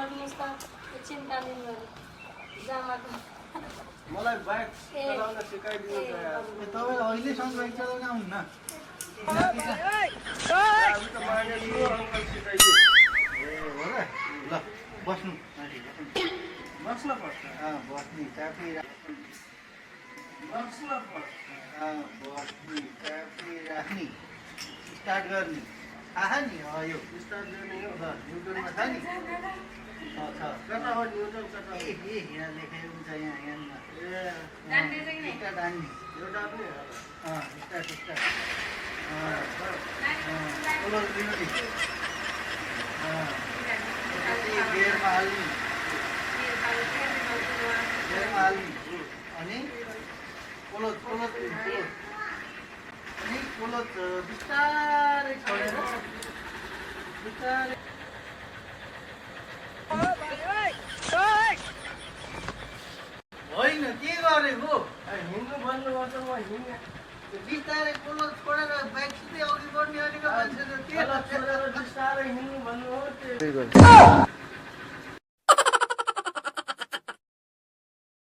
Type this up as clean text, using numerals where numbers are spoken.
गर्नुहोस् त चिन्ता लिनु जामाको मलाई बाइक चलाउन सिकाइदिनु त यार। तपाईँ अहिलेसम्म बाइक चलाउन आउनुहुन्न अभी त मैले यो अङ्कल सिकाइदिए। ए हो र ल बस्नु माथि बस्न पर्छ। बस्ने काफी बस्न पर्छ। बस्ने काफी राख्ने स्टार्ट गर्ने थाहा नि यो स्टार्ट गर्ने हो। न्युटनमा छ नि छ कता हो न्युटन कता हो? यहाँ लेखेको हुन्छ यहाँ ए स्टार्ट हान्ने यो डाक्ने हो। स्टार्ट स्टार्ट क्लोज दिनु नि गियरमा हाल्ने गियरमा हाल्ने अनि क्लोज क्लोज क्लोज अनि क्लोज बिस्तारै छोडेर बिस्तारै होइन के गरेको हिँड्नु भन्नुपर्छ म हिँड्ने। बिस्तारै क्लोज छोडेर बाइक सिधै अघि बढ्ने अलिक मान्छे के बिस्तारै हिँड्नु भन्नु हो त्यो।